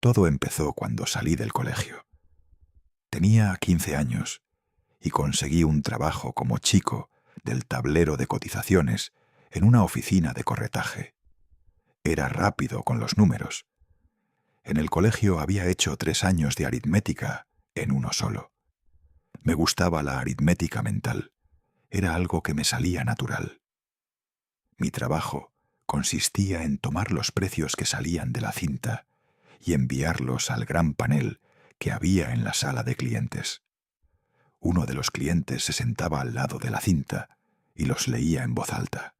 Todo empezó cuando salí del colegio. Tenía 15 años y conseguí un trabajo como chico del tablero de cotizaciones en una oficina de corretaje. Era rápido con los números. En el colegio había hecho 3 años de aritmética en uno solo. Me gustaba la aritmética mental. Era algo que me salía natural. Mi trabajo consistía en tomar los precios que salían de la cinta y enviarlos al gran panel que había en la sala de clientes. Uno de los clientes se sentaba al lado de la cinta y los leía en voz alta.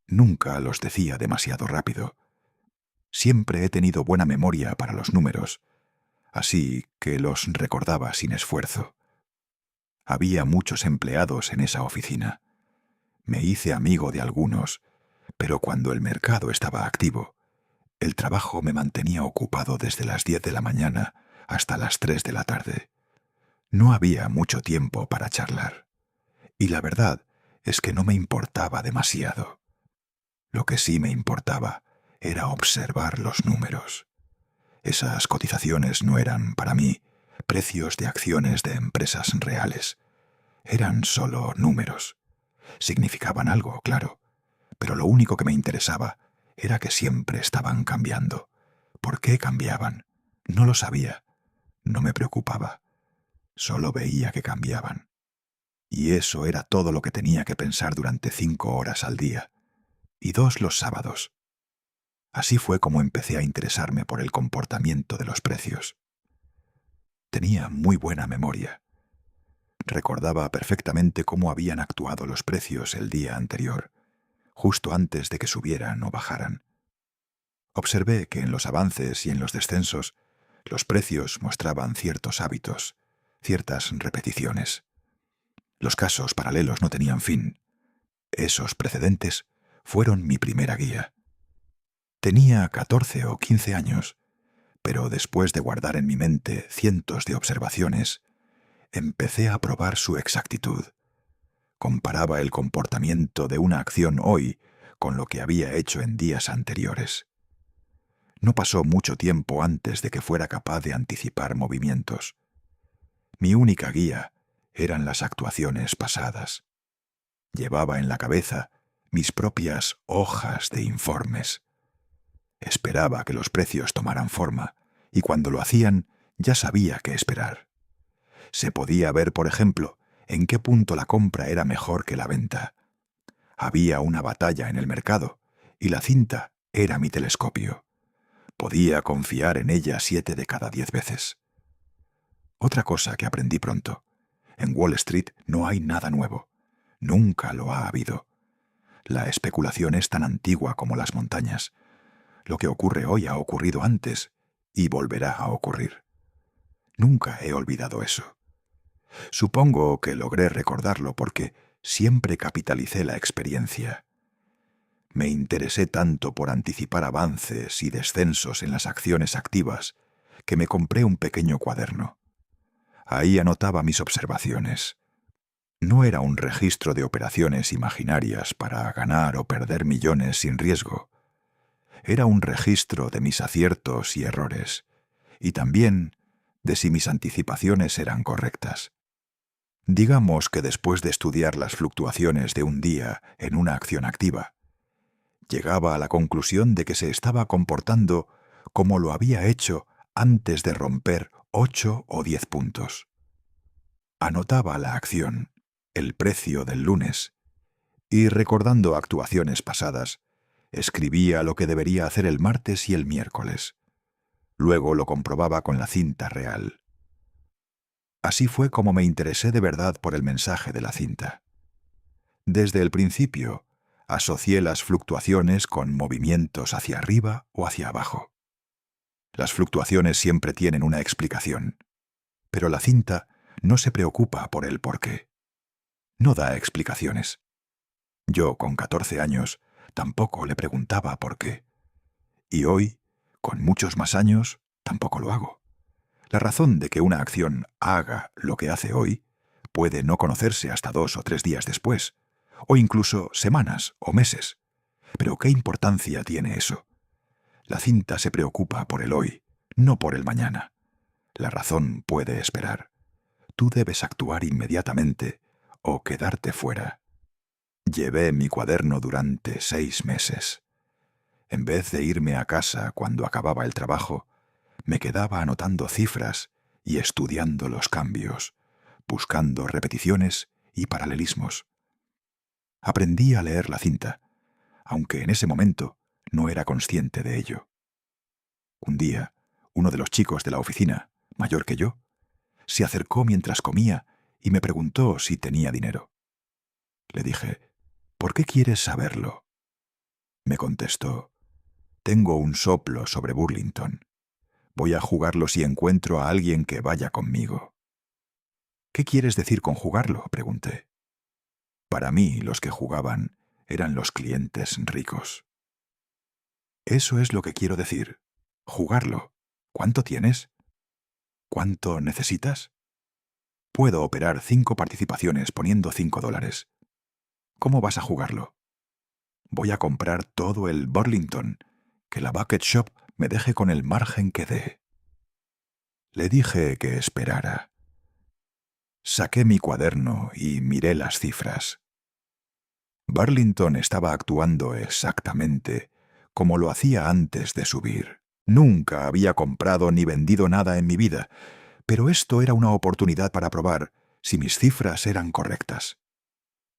Nunca los decía demasiado rápido. Siempre he tenido buena memoria para los números, así que los recordaba sin esfuerzo. Había muchos empleados en esa oficina. Me hice amigo de algunos, pero cuando el mercado estaba activo, el trabajo me mantenía ocupado desde las 10 de la mañana hasta las 3 de la tarde. No había mucho tiempo para charlar, y la verdad es que no me importaba demasiado. Lo que sí me importaba era observar los números. Esas cotizaciones no eran, para mí, precios de acciones de empresas reales. Eran solo números. Significaban algo, claro, pero lo único que me interesaba era que siempre estaban cambiando. ¿Por qué cambiaban? No lo sabía. No me preocupaba. Solo veía que cambiaban. Y eso era todo lo que tenía que pensar durante 5 horas al día. Y 2 los sábados. Así fue como empecé a interesarme por el comportamiento de los precios. Tenía muy buena memoria. Recordaba perfectamente cómo habían actuado los precios el día anterior, justo antes de que subieran o bajaran. Observé que en los avances y en los descensos, los precios mostraban ciertos hábitos, ciertas repeticiones. Los casos paralelos no tenían fin. Esos precedentes fueron mi primera guía. Tenía 14 o 15 años, pero después de guardar en mi mente cientos de observaciones, empecé a probar su exactitud. Comparaba el comportamiento de una acción hoy con lo que había hecho en días anteriores. No pasó mucho tiempo antes de que fuera capaz de anticipar movimientos. Mi única guía eran las actuaciones pasadas. Llevaba en la cabeza mis propias hojas de informes. Esperaba que los precios tomaran forma, y cuando lo hacían, ya sabía qué esperar. Se podía ver, por ejemplo, en qué punto la compra era mejor que la venta. Había una batalla en el mercado, y la cinta era mi telescopio. Podía confiar en ella 7 de cada 10 veces. Otra cosa que aprendí pronto: en Wall Street no hay nada nuevo. Nunca lo ha habido. La especulación es tan antigua como las montañas. Lo que ocurre hoy ha ocurrido antes y volverá a ocurrir. Nunca he olvidado eso. Supongo que logré recordarlo porque siempre capitalicé la experiencia. Me interesé tanto por anticipar avances y descensos en las acciones activas que me compré un pequeño cuaderno. Ahí anotaba mis observaciones. No era un registro de operaciones imaginarias para ganar o perder millones sin riesgo. Era un registro de mis aciertos y errores, y también de si mis anticipaciones eran correctas. Digamos que después de estudiar las fluctuaciones de un día en una acción activa, llegaba a la conclusión de que se estaba comportando como lo había hecho antes de romper 8 o 10 puntos. Anotaba la acción, el precio del lunes, y recordando actuaciones pasadas, escribía lo que debería hacer el martes y el miércoles. Luego lo comprobaba con la cinta real. Así fue como me interesé de verdad por el mensaje de la cinta. Desde el principio, asocié las fluctuaciones con movimientos hacia arriba o hacia abajo. Las fluctuaciones siempre tienen una explicación, pero la cinta no se preocupa por el porqué. No da explicaciones. Yo, con 14 años, tampoco le preguntaba por qué. Y hoy, con muchos más años, tampoco lo hago. La razón de que una acción haga lo que hace hoy puede no conocerse hasta 2 o 3 días después, o incluso semanas o meses. Pero ¿qué importancia tiene eso? La cinta se preocupa por el hoy, No por el mañana. La razón puede esperar. Tú debes actuar inmediatamente o quedarte fuera. Llevé mi cuaderno durante 6 meses. En vez de irme a casa cuando acababa el trabajo, me quedaba anotando cifras y estudiando los cambios, buscando repeticiones y paralelismos. Aprendí a leer la cinta, aunque en ese momento no era consciente de ello. Un día, uno de los chicos de la oficina, mayor que yo, se acercó mientras comía y me preguntó si tenía dinero. Le dije, ¿por qué quieres saberlo? Me contestó, tengo un soplo sobre Burlington. Voy a jugarlo si encuentro a alguien que vaya conmigo. ¿Qué quieres decir con jugarlo?, pregunté. Para mí, los que jugaban eran los clientes ricos. Eso es lo que quiero decir. Jugarlo. ¿Cuánto tienes? ¿Cuánto necesitas? Puedo operar 5 participaciones poniendo $5. ¿Cómo vas a jugarlo? Voy a comprar todo el Burlington, que la Bucket Shop me deje con el margen que dé. Le dije que esperara. Saqué mi cuaderno y miré las cifras. Burlington estaba actuando exactamente como lo hacía antes de subir. Nunca había comprado ni vendido nada en mi vida, pero esto era una oportunidad para probar si mis cifras eran correctas.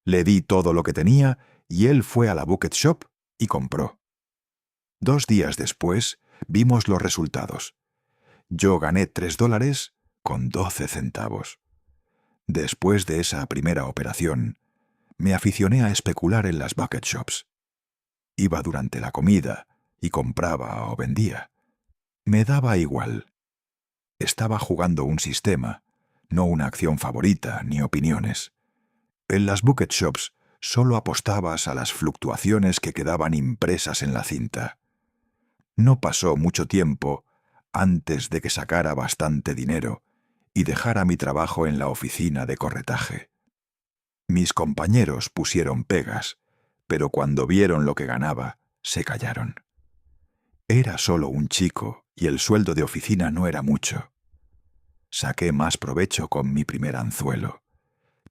Le di todo lo que tenía y él fue a la Bucket Shop y compró. 2 días después vimos los resultados. Yo gané $3 con 12 centavos. Después de esa primera operación, me aficioné a especular en las bucket shops. Iba durante la comida y compraba o vendía. Me daba igual. Estaba jugando un sistema, no una acción favorita ni opiniones. En las bucket shops solo apostabas a las fluctuaciones que quedaban impresas en la cinta. No pasó mucho tiempo antes de que sacara bastante dinero y dejara mi trabajo en la oficina de corretaje. Mis compañeros pusieron pegas, pero cuando vieron lo que ganaba, se callaron. Era solo un chico y el sueldo de oficina no era mucho. Saqué más provecho con mi primer anzuelo.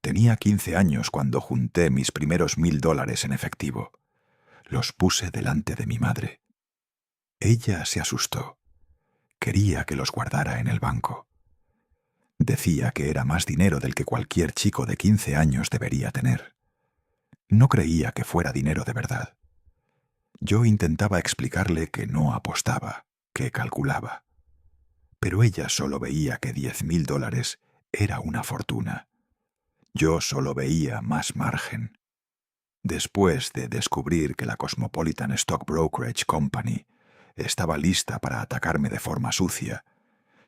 Tenía 15 años cuando junté mis primeros $1000 en efectivo. Los puse delante de mi madre. Ella se asustó. Quería que los guardara en el banco. Decía que era más dinero del que cualquier chico de 15 años debería tener. No creía que fuera dinero de verdad. Yo intentaba explicarle que no apostaba, que calculaba. Pero ella solo veía que $10,000 era una fortuna. Yo solo veía más margen. Después de descubrir que la Cosmopolitan Stock Brokerage Company estaba lista para atacarme de forma sucia,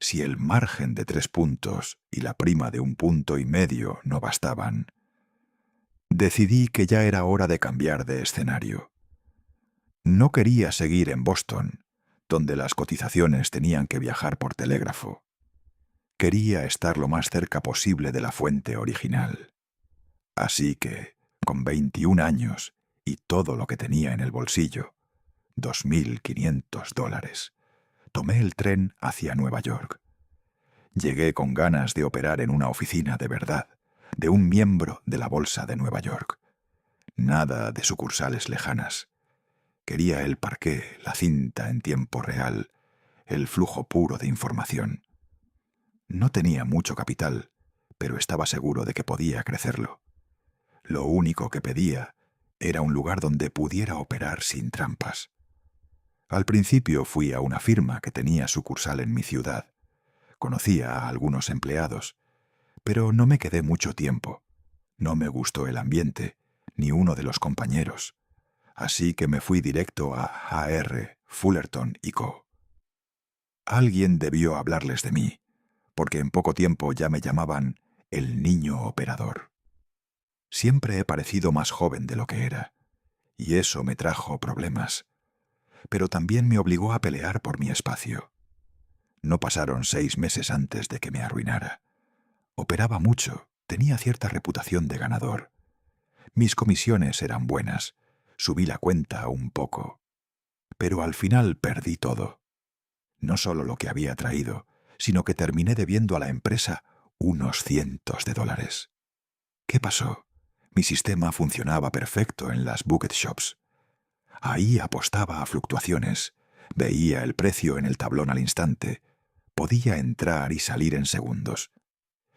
si el margen de 3 puntos y la prima de 1,5 puntos no bastaban, decidí que ya era hora de cambiar de escenario. No quería seguir en Boston, donde las cotizaciones tenían que viajar por telégrafo. Quería estar lo más cerca posible de la fuente original. Así que, con 21 años y todo lo que tenía en el bolsillo, $2,500, tomé el tren hacia Nueva York. Llegué con ganas de operar en una oficina de verdad, de un miembro de la Bolsa de Nueva York. Nada de sucursales lejanas. Quería el parqué, la cinta en tiempo real, el flujo puro de información. No tenía mucho capital, pero estaba seguro de que podía crecerlo. Lo único que pedía era un lugar donde pudiera operar sin trampas. Al principio fui a una firma que tenía sucursal en mi ciudad. Conocía a algunos empleados, pero no me quedé mucho tiempo. No me gustó el ambiente, ni uno de los compañeros. Así que me fui directo a J.R. Fullerton & Co. Alguien debió hablarles de mí, porque en poco tiempo ya me llamaban el niño operador. Siempre he parecido más joven de lo que era, y eso me trajo problemas. Pero también me obligó a pelear por mi espacio. No pasaron 6 meses antes de que me arruinara. Operaba mucho, tenía cierta reputación de ganador. Mis comisiones eran buenas, subí la cuenta un poco. Pero al final perdí todo. No solo lo que había traído, sino que terminé debiendo a la empresa unos cientos de dólares. ¿Qué pasó? Mi sistema funcionaba perfecto en las bucket shops. Ahí apostaba a fluctuaciones, veía el precio en el tablón al instante, podía entrar y salir en segundos.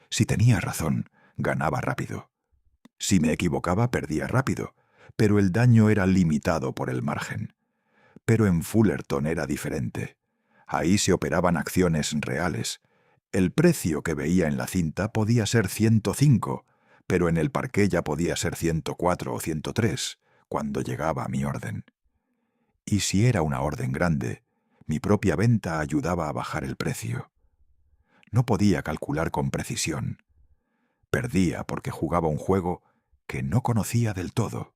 Si tenía razón, ganaba rápido. Si me equivocaba, perdía rápido, pero el daño era limitado por el margen. Pero en Fullerton era diferente. Ahí se operaban acciones reales. El precio que veía en la cinta podía ser 105, pero en el parqué ya podía ser 104 o 103, cuando llegaba mi orden. Y si era una orden grande, mi propia venta ayudaba a bajar el precio. No podía calcular con precisión. Perdía porque jugaba un juego que no conocía del todo.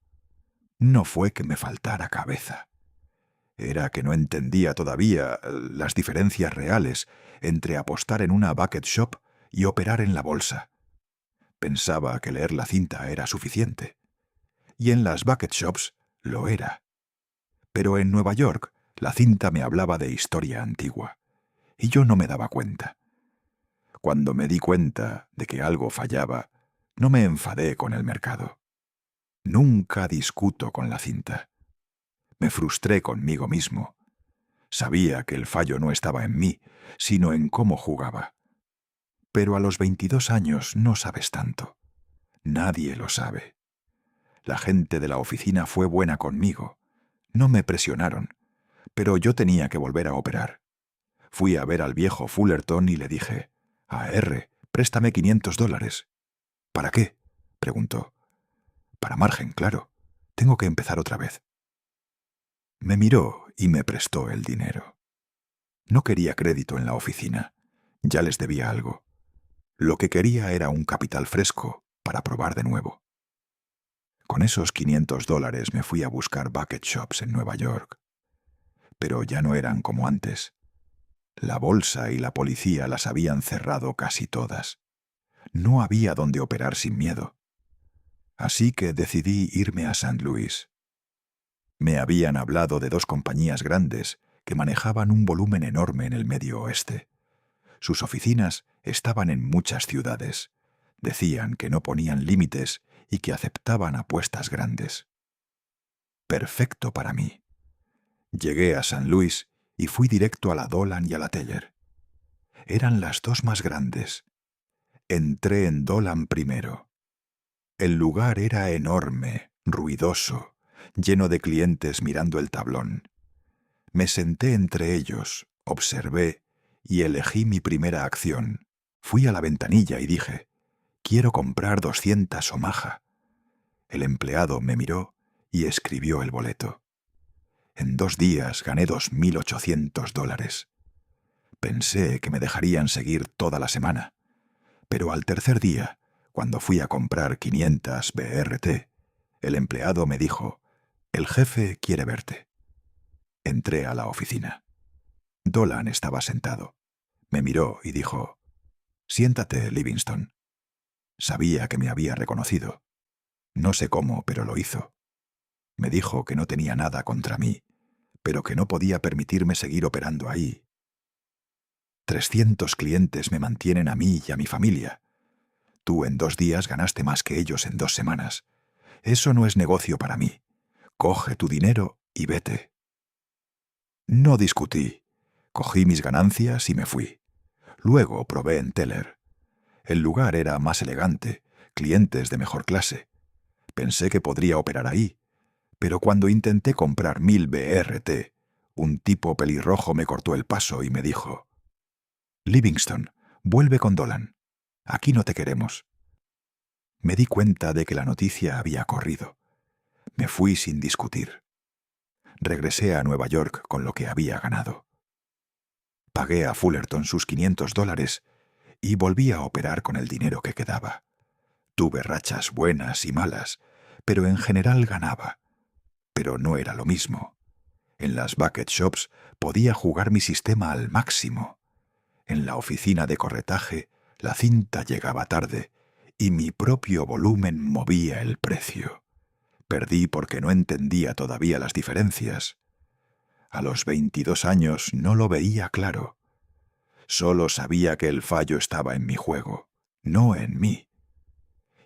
No fue que me faltara cabeza. Era que no entendía todavía las diferencias reales entre apostar en una bucket shop y operar en la bolsa. Pensaba que leer la cinta era suficiente. Y en las bucket shops lo era. Pero en Nueva York la cinta me hablaba de historia antigua, y yo no me daba cuenta. Cuando me di cuenta de que algo fallaba, no me enfadé con el mercado. Nunca discuto con la cinta. Me frustré conmigo mismo. Sabía que el fallo no estaba en mí, sino en cómo jugaba. Pero a los 22 años no sabes tanto. Nadie lo sabe. La gente de la oficina fue buena conmigo. No me presionaron, pero yo tenía que volver a operar. Fui a ver al viejo Fullerton y le dije: «A.R., préstame $500. «¿Para qué?», preguntó. «Para margen, claro. Tengo que empezar otra vez». Me miró y me prestó el dinero. No quería crédito en la oficina. Ya les debía algo. Lo que quería era un capital fresco para probar de nuevo. Con esos $500 me fui a buscar bucket shops en Nueva York. Pero ya no eran como antes. La bolsa y la policía las habían cerrado casi todas. No había donde operar sin miedo. Así que decidí irme a St. Louis. Me habían hablado de 2 compañías grandes que manejaban un volumen enorme en el Medio Oeste. Sus oficinas estaban en muchas ciudades. Decían que no ponían límites y que aceptaban apuestas grandes. Perfecto para mí. Llegué a St. Louis y fui directo a la Dolan y a la Teller. Eran las 2 más grandes. Entré en Dolan primero. El lugar era enorme, ruidoso, lleno de clientes mirando el tablón. Me senté entre ellos, observé y elegí mi primera acción. Fui a la ventanilla y dije: «Quiero comprar 200 Omaha». El empleado me miró y escribió el boleto. En 2 días gané $2,800. Pensé que me dejarían seguir toda la semana, pero al tercer día, cuando fui a comprar 500 BRT, el empleado me dijo: «El jefe quiere verte». Entré a la oficina. Dolan estaba sentado. Me miró y dijo: «Siéntate, Livingston». Sabía que me había reconocido. No sé cómo, pero lo hizo. Me dijo que no tenía nada contra mí, pero que no podía permitirme seguir operando ahí. 300 clientes me mantienen a mí y a mi familia. Tú en 2 días ganaste más que ellos en 2 semanas. Eso no es negocio para mí. Coge tu dinero y vete. No discutí. Cogí mis ganancias y me fui. Luego probé en Teller. El lugar era más elegante, clientes de mejor clase. Pensé que podría operar ahí, pero cuando intenté comprar 1000 BRT, un tipo pelirrojo me cortó el paso y me dijo: «Livingston, vuelve con Dolan. Aquí no te queremos». Me di cuenta de que la noticia había corrido. Me fui sin discutir. Regresé a Nueva York con lo que había ganado. Pagué a Fullerton sus $500 y volví a operar con el dinero que quedaba. Tuve rachas buenas y malas, pero en general ganaba. Pero no era lo mismo. En las bucket shops podía jugar mi sistema al máximo. En la oficina de corretaje la cinta llegaba tarde y mi propio volumen movía el precio. Perdí porque no entendía todavía las diferencias. A los 22 años no lo veía claro. Solo sabía que el fallo estaba en mi juego, no en mí.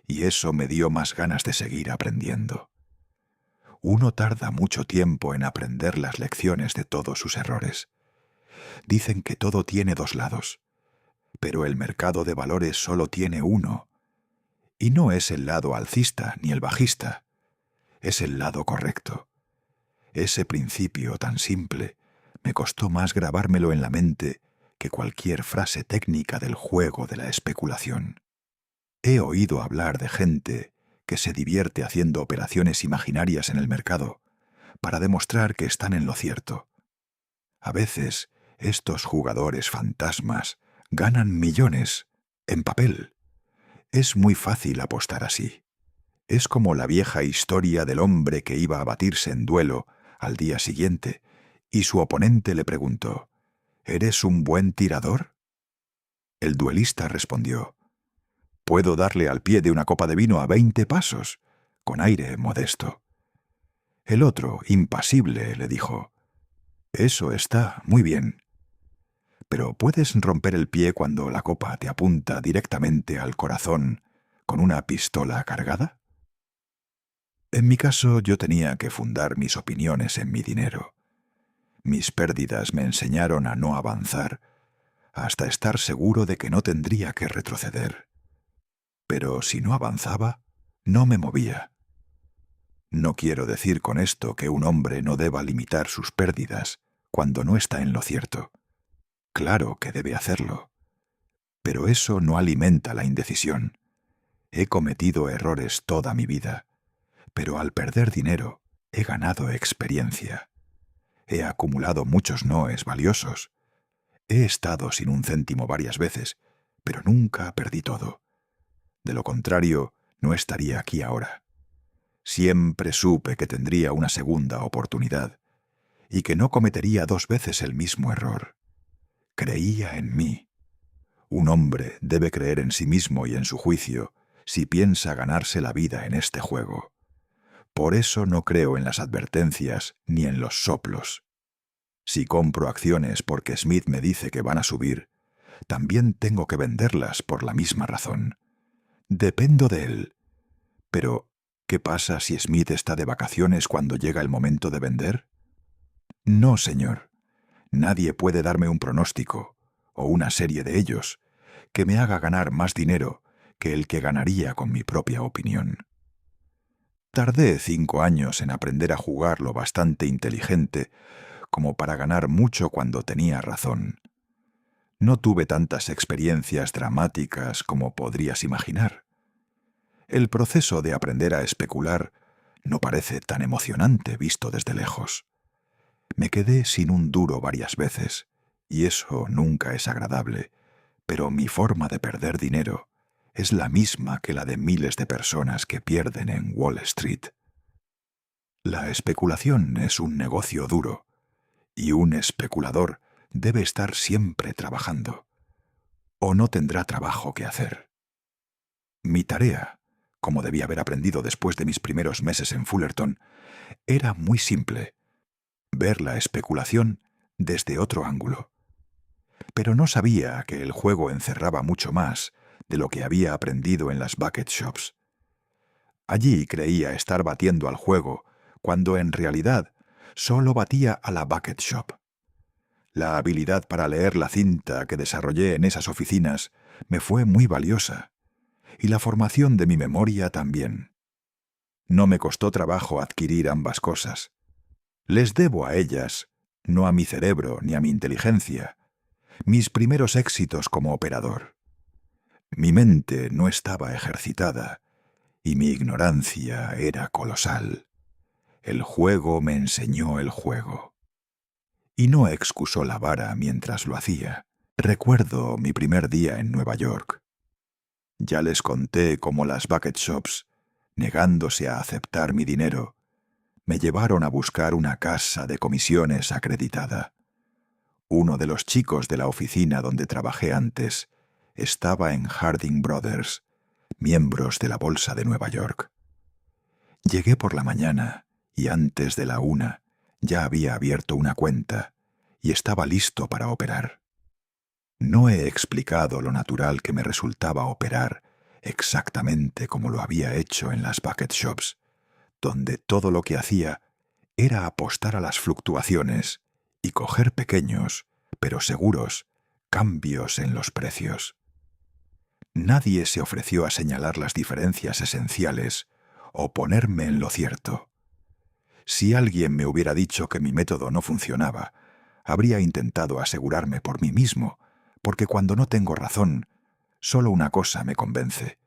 Y eso me dio más ganas de seguir aprendiendo. Uno tarda mucho tiempo en aprender las lecciones de todos sus errores. Dicen que todo tiene dos lados, pero el mercado de valores solo tiene uno. Y no es el lado alcista ni el bajista, es el lado correcto. Ese principio tan simple me costó más grabármelo en la mente que cualquier frase técnica del juego de la especulación. He oído hablar de gente que se divierte haciendo operaciones imaginarias en el mercado para demostrar que están en lo cierto. A veces, estos jugadores fantasmas ganan millones en papel. Es muy fácil apostar así. Es como la vieja historia del hombre que iba a batirse en duelo al día siguiente y su oponente le preguntó: ¿Eres un buen tirador? El duelista respondió: «Puedo darle al pie de una copa de vino a 20 pasos», con aire modesto. El otro, impasible, le dijo: «Eso está muy bien. Pero ¿puedes romper el pie cuando la copa te apunta directamente al corazón con una pistola cargada?» En mi caso, yo tenía que fundar mis opiniones en mi dinero. Mis pérdidas me enseñaron a no avanzar hasta estar seguro de que no tendría que retroceder. Pero si no avanzaba, no me movía. No quiero decir con esto que un hombre no deba limitar sus pérdidas cuando no está en lo cierto. Claro que debe hacerlo. Pero eso no alimenta la indecisión. He cometido errores toda mi vida, pero al perder dinero he ganado experiencia. He acumulado muchos noes valiosos. He estado sin un céntimo varias veces, pero nunca perdí todo. De lo contrario, no estaría aquí ahora. Siempre supe que tendría una segunda oportunidad y que no cometería dos veces el mismo error. Creía en mí. Un hombre debe creer en sí mismo y en su juicio si piensa ganarse la vida en este juego. Por eso no creo en las advertencias ni en los soplos. Si compro acciones porque Smith me dice que van a subir, también tengo que venderlas por la misma razón. Dependo de él. Pero, ¿qué pasa si Smith está de vacaciones cuando llega el momento de vender? No, señor. Nadie puede darme un pronóstico, o una serie de ellos, que me haga ganar más dinero que el que ganaría con mi propia opinión. Tardé 5 años en aprender a jugar lo bastante inteligente como para ganar mucho cuando tenía razón. No tuve tantas experiencias dramáticas como podrías imaginar. El proceso de aprender a especular no parece tan emocionante visto desde lejos. Me quedé sin un duro varias veces, y eso nunca es agradable, pero mi forma de perder dinero es la misma que la de miles de personas que pierden en Wall Street. La especulación es un negocio duro, y un especulador debe estar siempre trabajando, o no tendrá trabajo que hacer. Mi tarea, como debía haber aprendido después de mis primeros meses en Fullerton, era muy simple: ver la especulación desde otro ángulo. Pero no sabía que el juego encerraba mucho más de lo que había aprendido en las bucket shops. Allí creía estar batiendo al juego, cuando en realidad solo batía a la bucket shop. La habilidad para leer la cinta que desarrollé en esas oficinas me fue muy valiosa, y la formación de mi memoria también. No me costó trabajo adquirir ambas cosas. Les debo a ellas, no a mi cerebro ni a mi inteligencia, mis primeros éxitos como operador. Mi mente no estaba ejercitada y mi ignorancia era colosal. El juego me enseñó el juego. Y no excusó la vara mientras lo hacía. Recuerdo mi primer día en Nueva York. Ya les conté cómo las bucket shops, negándose a aceptar mi dinero, me llevaron a buscar una casa de comisiones acreditada. Uno de los chicos de la oficina donde trabajé antes estaba en Harding Brothers, miembros de la Bolsa de Nueva York. Llegué por la mañana y antes de la 1 Ya había abierto una cuenta y estaba listo para operar. No he explicado lo natural que me resultaba operar exactamente como lo había hecho en las bucket shops, donde todo lo que hacía era apostar a las fluctuaciones y coger pequeños, pero seguros, cambios en los precios. Nadie se ofreció a señalar las diferencias esenciales o ponerme en lo cierto. Si alguien me hubiera dicho que mi método no funcionaba, habría intentado asegurarme por mí mismo, porque cuando no tengo razón, solo una cosa me convence: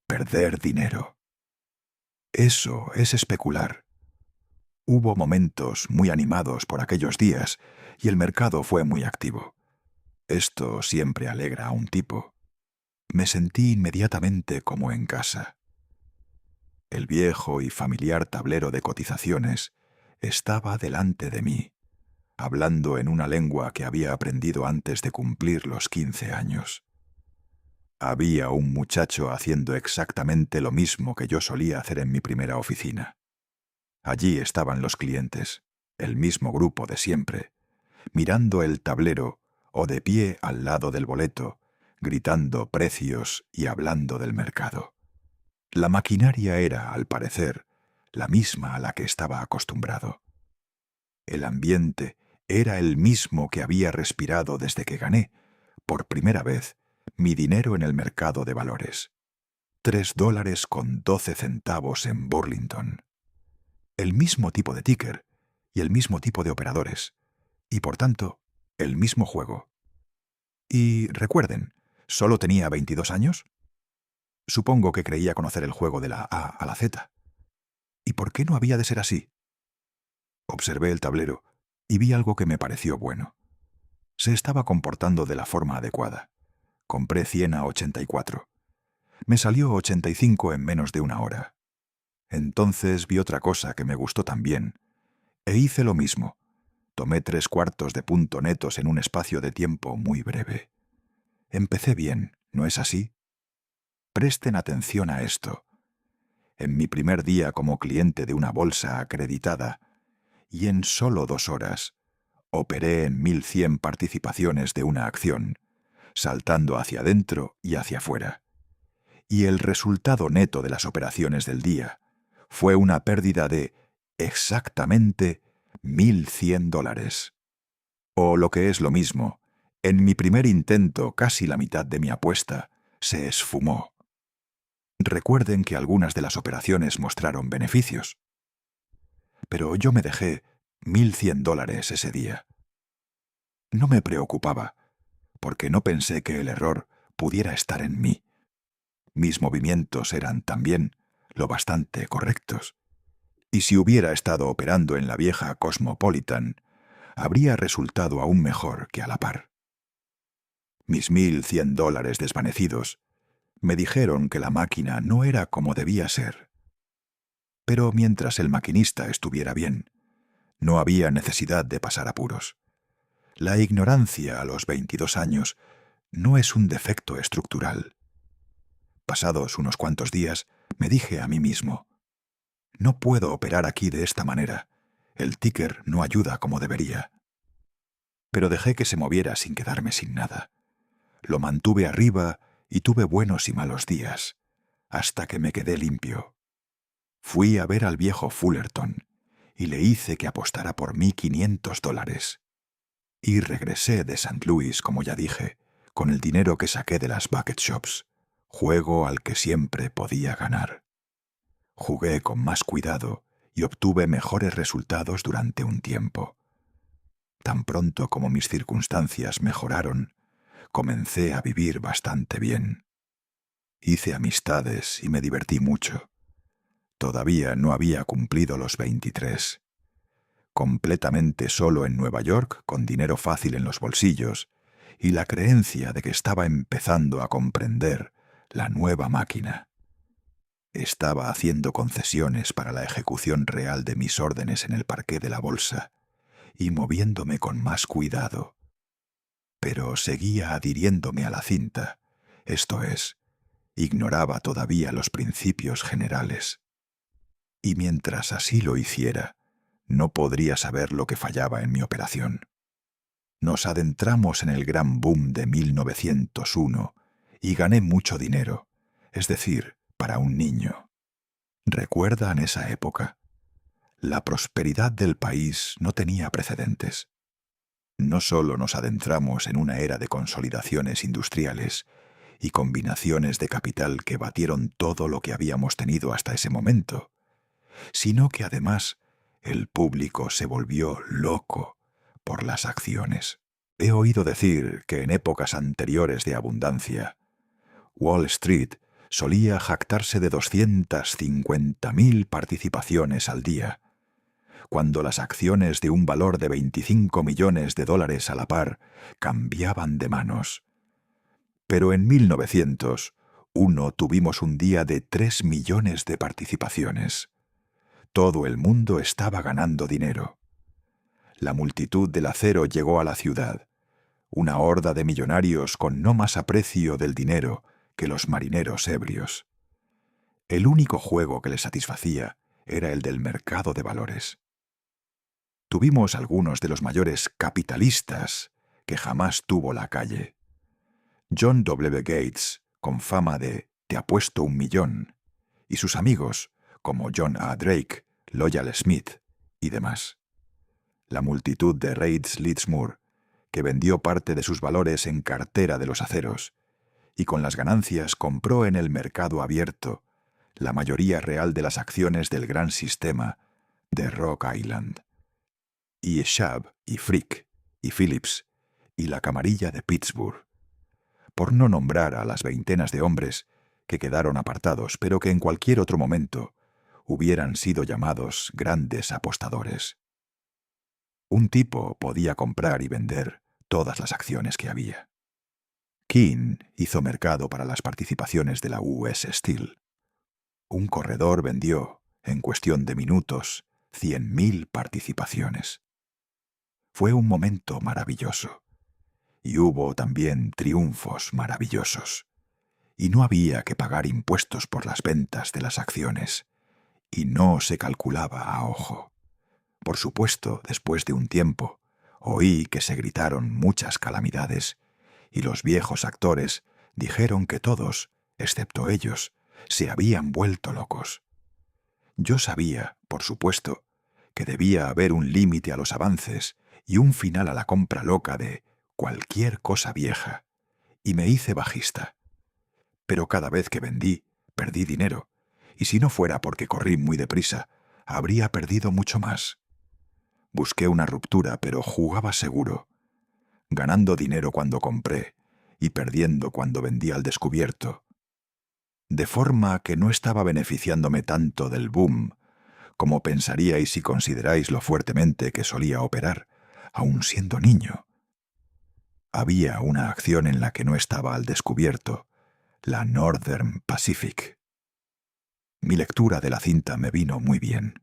perder dinero. Eso es especular. Hubo momentos muy animados por aquellos días y el mercado fue muy activo. Esto siempre alegra a un tipo. Me sentí inmediatamente como en casa. El viejo y familiar tablero de cotizaciones estaba delante de mí, hablando en una lengua que había aprendido antes de cumplir los 15 años. Había un muchacho haciendo exactamente lo mismo que yo solía hacer en mi primera oficina. Allí estaban los clientes, el mismo grupo de siempre, mirando el tablero o de pie al lado del boleto, gritando precios y hablando del mercado. La maquinaria era, al parecer, la misma a la que estaba acostumbrado. El ambiente era el mismo que había respirado desde que gané, por primera vez, mi dinero en el mercado de valores. $3.12 en Burlington. El mismo tipo de ticker y el mismo tipo de operadores, y por tanto, el mismo juego. Y recuerden, ¿solo tenía 22 años? Supongo que creía conocer el juego de la A a la Z. ¿Y por qué no había de ser así? Observé el tablero y vi algo que me pareció bueno. Se estaba comportando de la forma adecuada. Compré 100 a 84. Me salió 85 en menos de una hora. Entonces vi otra cosa que me gustó también, e hice lo mismo. Tomé 3/4 de punto netos en un espacio de tiempo muy breve. Empecé bien, ¿no es así? Presten atención a esto. En mi primer día como cliente de una bolsa acreditada, y en solo 2 horas, operé en 1100 participaciones de una acción, saltando hacia adentro y hacia afuera. Y el resultado neto de las operaciones del día fue una pérdida de exactamente $1.100. O lo que es lo mismo, en mi primer intento casi la mitad de mi apuesta se esfumó. Recuerden que algunas de las operaciones mostraron beneficios. Pero yo me dejé $1.100 ese día. No me preocupaba, porque no pensé que el error pudiera estar en mí. Mis movimientos eran también lo bastante correctos. Y si hubiera estado operando en la vieja Cosmopolitan, habría resultado aún mejor que a la par. Mis $1.100 desvanecidos me dijeron que la máquina no era como debía ser. Pero mientras el maquinista estuviera bien, no había necesidad de pasar apuros. La ignorancia a los 22 años no es un defecto estructural. Pasados unos cuantos días, me dije a mí mismo: no puedo operar aquí de esta manera. El ticker no ayuda como debería. Pero dejé que se moviera sin quedarme sin nada. Lo mantuve arriba y tuve buenos y malos días, hasta que me quedé limpio. Fui a ver al viejo Fullerton y le hice que apostara por mí $500. Y regresé de St. Louis, como ya dije, con el dinero que saqué de las bucket shops, juego al que siempre podía ganar. Jugué con más cuidado y obtuve mejores resultados durante un tiempo. Tan pronto como mis circunstancias mejoraron, comencé a vivir bastante bien. Hice amistades y me divertí mucho. Todavía no había cumplido los 23. Completamente solo en Nueva York, con dinero fácil en los bolsillos, y la creencia de que estaba empezando a comprender la nueva máquina. Estaba haciendo concesiones para la ejecución real de mis órdenes en el parqué de la bolsa, y moviéndome con más cuidado. Pero seguía adhiriéndome a la cinta, esto es, ignoraba todavía los principios generales. Y mientras así lo hiciera, no podría saber lo que fallaba en mi operación. Nos adentramos en el gran boom de 1901 y gané mucho dinero, es decir, para un niño. ¿Recuerdan esa época? La prosperidad del país no tenía precedentes. No solo nos adentramos en una era de consolidaciones industriales y combinaciones de capital que batieron todo lo que habíamos tenido hasta ese momento, sino que además el público se volvió loco por las acciones. He oído decir que en épocas anteriores de abundancia, Wall Street solía jactarse de 250.000 participaciones al día, cuando las acciones de un valor de 25 millones de dólares a la par cambiaban de manos. Pero en 1901 tuvimos un día de 3 millones de participaciones. Todo el mundo estaba ganando dinero. La multitud del acero llegó a la ciudad, una horda de millonarios con no más aprecio del dinero que los marineros ebrios. El único juego que les satisfacía era el del mercado de valores. Tuvimos algunos de los mayores capitalistas que jamás tuvo la calle. John W. Gates, con fama de «te apuesto $1 millón», y sus amigos, como John A. Drake, Loyal Smith y demás. La multitud de Reitz Litzmoor, que vendió parte de sus valores en cartera de los aceros, y con las ganancias compró en el mercado abierto la mayoría real de las acciones del gran sistema de Rock Island. Y Schaub, y Frick, y Phillips, y la camarilla de Pittsburgh, por no nombrar a las veintenas de hombres que quedaron apartados, pero que en cualquier otro momento hubieran sido llamados grandes apostadores. Un tipo podía comprar y vender todas las acciones que había. Keane hizo mercado para las participaciones de la US Steel. Un corredor vendió, en cuestión de minutos, 100.000 participaciones. Fue un momento maravilloso. Y hubo también triunfos maravillosos. Y no había que pagar impuestos por las ventas de las acciones. Y no se calculaba a ojo. Por supuesto, después de un tiempo, oí que se gritaron muchas calamidades, y los viejos actores dijeron que todos, excepto ellos, se habían vuelto locos. Yo sabía, por supuesto, que debía haber un límite a los avances y un final a la compra loca de cualquier cosa vieja, y me hice bajista. Pero cada vez que vendí, perdí dinero, y si no fuera porque corrí muy deprisa, habría perdido mucho más. Busqué una ruptura, pero jugaba seguro, ganando dinero cuando compré y perdiendo cuando vendí al descubierto, de forma que no estaba beneficiándome tanto del boom como pensaríais si consideráis lo fuertemente que solía operar, aun siendo niño. Había una acción en la que no estaba al descubierto, la Northern Pacific. Mi lectura de la cinta me vino muy bien.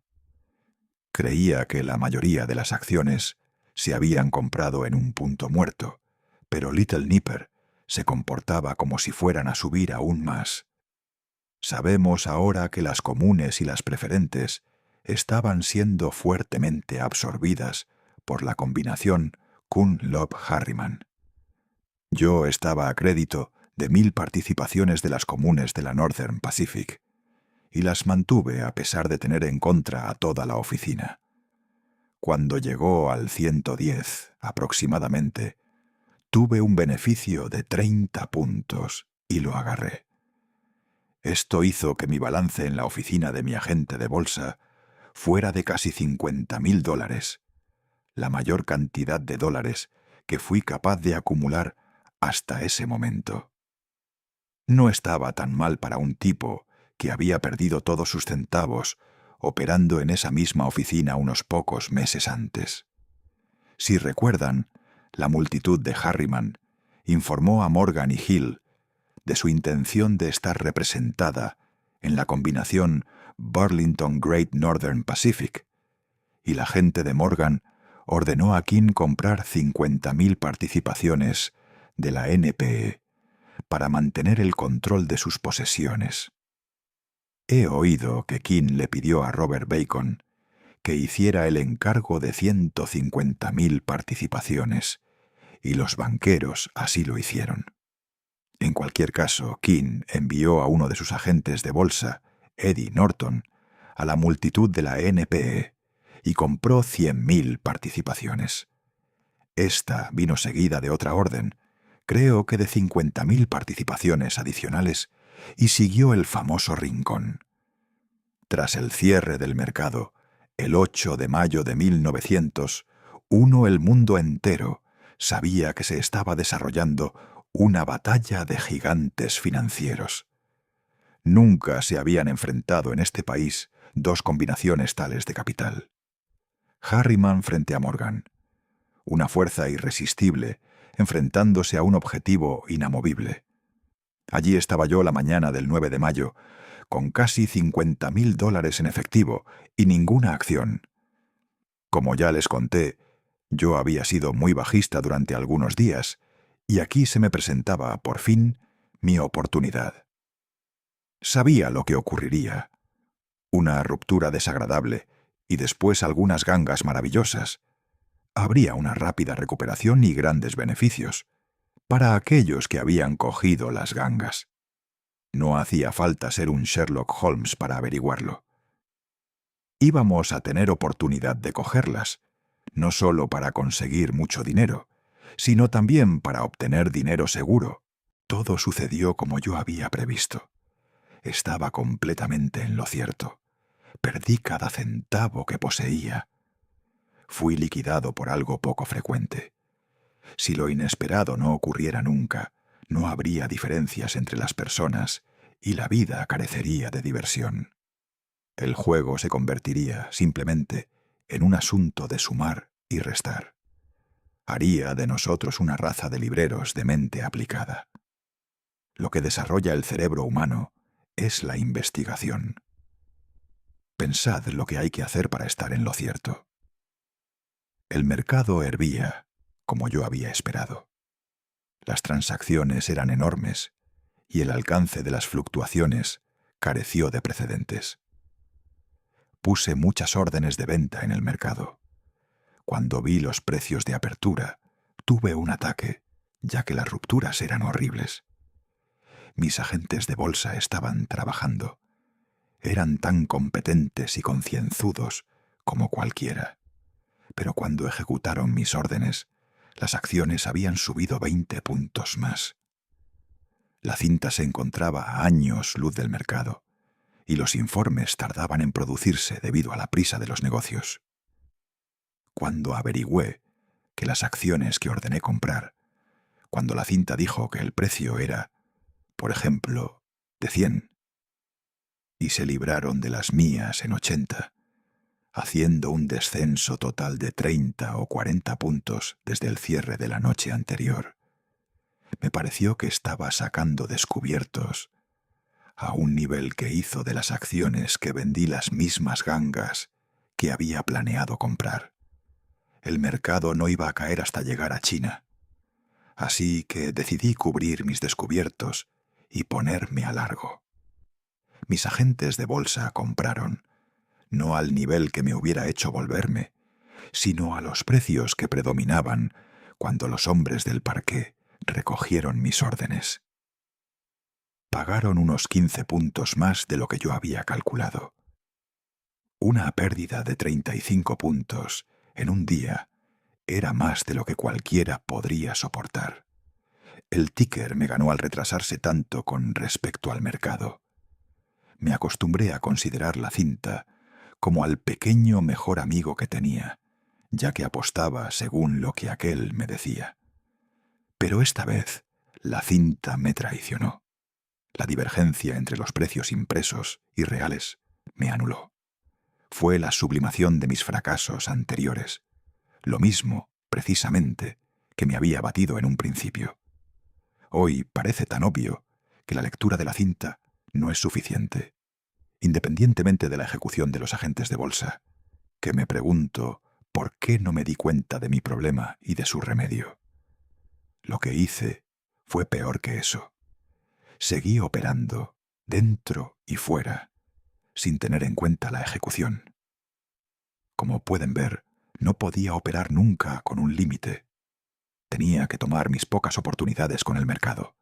Creía que la mayoría de las acciones se habían comprado en un punto muerto, pero Little Nipper se comportaba como si fueran a subir aún más. Sabemos ahora que las comunes y las preferentes estaban siendo fuertemente absorbidas por la combinación Kuhn-Loeb-Harriman. Yo estaba a crédito de 1.000 participaciones de las comunes de la Northern Pacific, y las mantuve a pesar de tener en contra a toda la oficina. Cuando llegó al 110 aproximadamente, tuve un beneficio de 30 puntos y lo agarré. Esto hizo que mi balance en la oficina de mi agente de bolsa fuera de casi $50.000, la mayor cantidad de dólares que fui capaz de acumular hasta ese momento. No estaba tan mal para un tipo que había perdido todos sus centavos operando en esa misma oficina unos pocos meses antes. Si recuerdan, la multitud de Harriman informó a Morgan y Hill de su intención de estar representada en la combinación Burlington Great Northern Pacific, y la gente de Morgan ordenó a Keane comprar 50.000 participaciones de la NPE para mantener el control de sus posesiones. He oído que Keane le pidió a Robert Bacon que hiciera el encargo de 150.000 participaciones, y los banqueros así lo hicieron. En cualquier caso, King envió a uno de sus agentes de bolsa, Eddie Norton, a la multitud de la NPE y compró 100.000 participaciones. Esta vino seguida de otra orden, creo que de 50.000 participaciones adicionales, y siguió el famoso rincón. Tras el cierre del mercado, el 8 de mayo de 1900, el mundo entero sabía que se estaba desarrollando una batalla de gigantes financieros. Nunca se habían enfrentado en este país dos combinaciones tales de capital. Harriman frente a Morgan, una fuerza irresistible enfrentándose a un objetivo inamovible. Allí estaba yo la mañana del 9 de mayo, con casi $50.000 en efectivo y ninguna acción. Como ya les conté, yo había sido muy bajista durante algunos días, y aquí se me presentaba, por fin, mi oportunidad. Sabía lo que ocurriría. Una ruptura desagradable y después algunas gangas maravillosas. Habría una rápida recuperación y grandes beneficios para aquellos que habían cogido las gangas. No hacía falta ser un Sherlock Holmes para averiguarlo. Íbamos a tener oportunidad de cogerlas, no solo para conseguir mucho dinero, sino también para obtener dinero seguro. Todo sucedió como yo había previsto. Estaba completamente en lo cierto. Perdí cada centavo que poseía. Fui liquidado por algo poco frecuente. Si lo inesperado no ocurriera nunca, no habría diferencias entre las personas y la vida carecería de diversión. El juego se convertiría, simplemente, en un asunto de sumar y restar. Haría de nosotros una raza de libreros de mente aplicada. Lo que desarrolla el cerebro humano es la investigación. Pensad lo que hay que hacer para estar en lo cierto. El mercado hervía, como yo había esperado. Las transacciones eran enormes y el alcance de las fluctuaciones careció de precedentes. Puse muchas órdenes de venta en el mercado. Cuando vi los precios de apertura, tuve un ataque, ya que las rupturas eran horribles. Mis agentes de bolsa estaban trabajando. Eran tan competentes y concienzudos como cualquiera. Pero cuando ejecutaron mis órdenes, las acciones habían subido 20 puntos más. La cinta se encontraba a años luz del mercado, y los informes tardaban en producirse debido a la prisa de los negocios. Cuando averigüé que las acciones que ordené comprar, cuando la cinta dijo que el precio era, por ejemplo, de 100, y se libraron de las mías en 80, haciendo un descenso total de 30 o 40 puntos desde el cierre de la noche anterior, me pareció que estaba sacando descubiertos a un nivel que hizo de las acciones que vendí las mismas gangas que había planeado comprar. El mercado no iba a caer hasta llegar a China. Así que decidí cubrir mis descubiertos y ponerme a largo. Mis agentes de bolsa compraron, no al nivel que me hubiera hecho volverme, sino a los precios que predominaban cuando los hombres del parqué recogieron mis órdenes. Pagaron unos 15 puntos más de lo que yo había calculado. Una pérdida de 35 puntos en un día era más de lo que cualquiera podría soportar. El ticker me ganó al retrasarse tanto con respecto al mercado. Me acostumbré a considerar la cinta como al pequeño mejor amigo que tenía, ya que apostaba según lo que aquel me decía. Pero esta vez la cinta me traicionó. La divergencia entre los precios impresos y reales me anuló. Fue la sublimación de mis fracasos anteriores, lo mismo, precisamente, que me había batido en un principio. Hoy parece tan obvio que la lectura de la cinta no es suficiente, independientemente de la ejecución de los agentes de bolsa, que me pregunto por qué no me di cuenta de mi problema y de su remedio. Lo que hice fue peor que eso. Seguí operando, dentro y fuera, sin tener en cuenta la ejecución. como pueden ver, no podía operar nunca con un límite. Tenía que tomar mis pocas oportunidades con el mercado.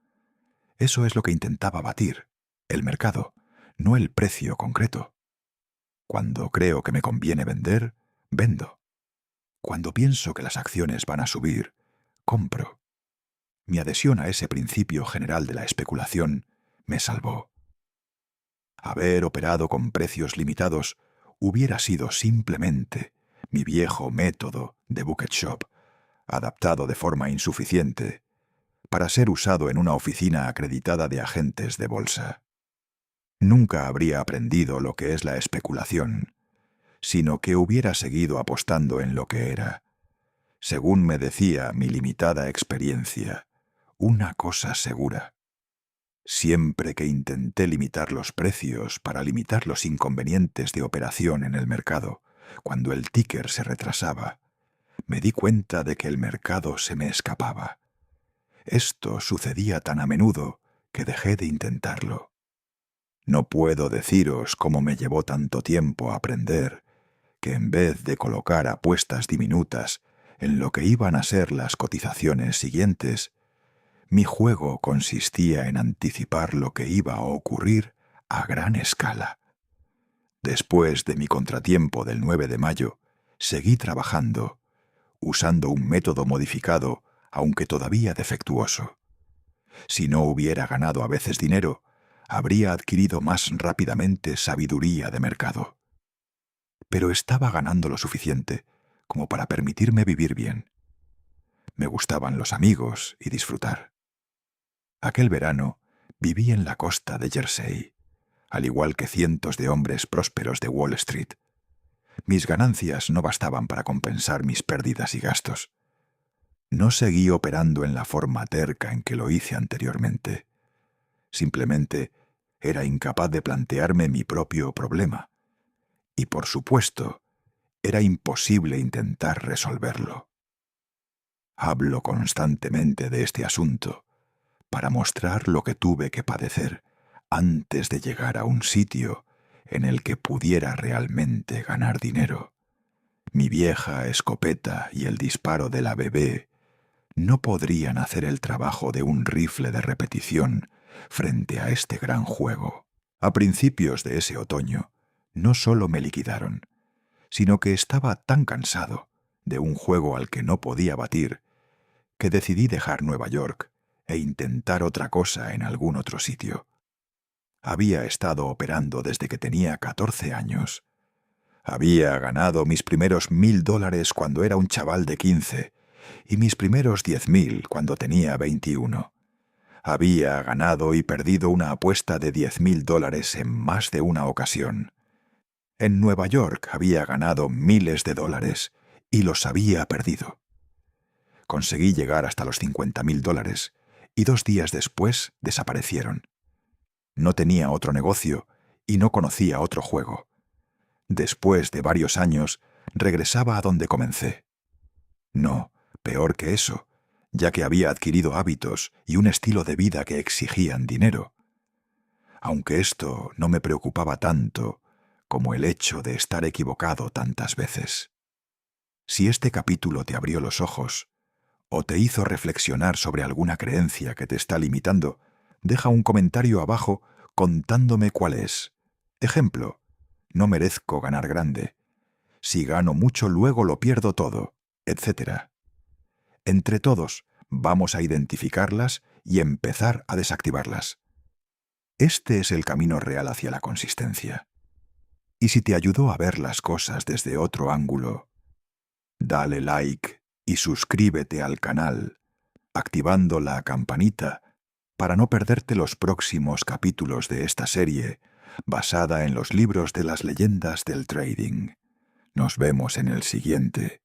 Eso es lo que intentaba batir, el mercado, no el precio concreto. Cuando creo que me conviene vender, vendo. Cuando pienso que las acciones van a subir, compro. Mi adhesión a ese principio general de la especulación me salvó. Haber operado con precios limitados hubiera sido simplemente mi viejo método de bucket shop, adaptado de forma insuficiente, para ser usado en una oficina acreditada de agentes de bolsa. Nunca habría aprendido lo que es la especulación, sino que hubiera seguido apostando en lo que era, según me decía mi limitada experiencia, una cosa segura. Siempre que intenté limitar los precios para limitar los inconvenientes de operación en el mercado, cuando el ticker se retrasaba, me di cuenta de que el mercado se me escapaba. Esto sucedía tan a menudo que dejé de intentarlo. No puedo deciros cómo me llevó tanto tiempo aprender que en vez de colocar apuestas diminutas en lo que iban a ser las cotizaciones siguientes, mi juego consistía en anticipar lo que iba a ocurrir a gran escala. Después de mi contratiempo del 9 de mayo, seguí trabajando, usando un método modificado, aunque todavía defectuoso. Si no hubiera ganado a veces dinero, habría adquirido más rápidamente sabiduría de mercado. Pero estaba ganando lo suficiente como para permitirme vivir bien. Me gustaban los amigos y disfrutar. Aquel verano viví en la costa de Jersey, al igual que cientos de hombres prósperos de Wall Street. Mis ganancias no bastaban para compensar mis pérdidas y gastos. No seguí operando en la forma terca en que lo hice anteriormente. Simplemente era incapaz de plantearme mi propio problema. Y por supuesto, era imposible intentar resolverlo. Hablo constantemente de este asunto para mostrar lo que tuve que padecer antes de llegar a un sitio en el que pudiera realmente ganar dinero. Mi vieja escopeta y el disparo de la bebé no podrían hacer el trabajo de un rifle de repetición frente a este gran juego. A principios de ese otoño, no solo me liquidaron, sino que estaba tan cansado de un juego al que no podía batir, que decidí dejar Nueva York e intentar otra cosa en algún otro sitio. Había estado operando desde que tenía 14 años. Había ganado mis primeros $1,000 cuando era un chaval de 15 y mis primeros 10,000 cuando tenía 21. Había ganado y perdido una apuesta de $10,000 en más de una ocasión. En Nueva York había ganado miles de dólares y los había perdido. Conseguí llegar hasta los $50,000 y 2 días después desaparecieron. No tenía otro negocio y no conocía otro juego. Después de varios años, regresaba a donde comencé. No, peor que eso, ya que había adquirido hábitos y un estilo de vida que exigían dinero. Aunque esto no me preocupaba tanto como el hecho de estar equivocado tantas veces. Si este capítulo te abrió los ojos o te hizo reflexionar sobre alguna creencia que te está limitando, deja un comentario abajo contándome cuál es. Ejemplo: no merezco ganar grande. Si gano mucho luego lo pierdo todo, etc. Entre todos vamos a identificarlas y empezar a desactivarlas. Este es el camino real hacia la consistencia. Y si te ayudó a ver las cosas desde otro ángulo, dale like y suscríbete al canal, activando la campanita para no perderte los próximos capítulos de esta serie basada en los libros de las leyendas del trading. Nos vemos en el siguiente.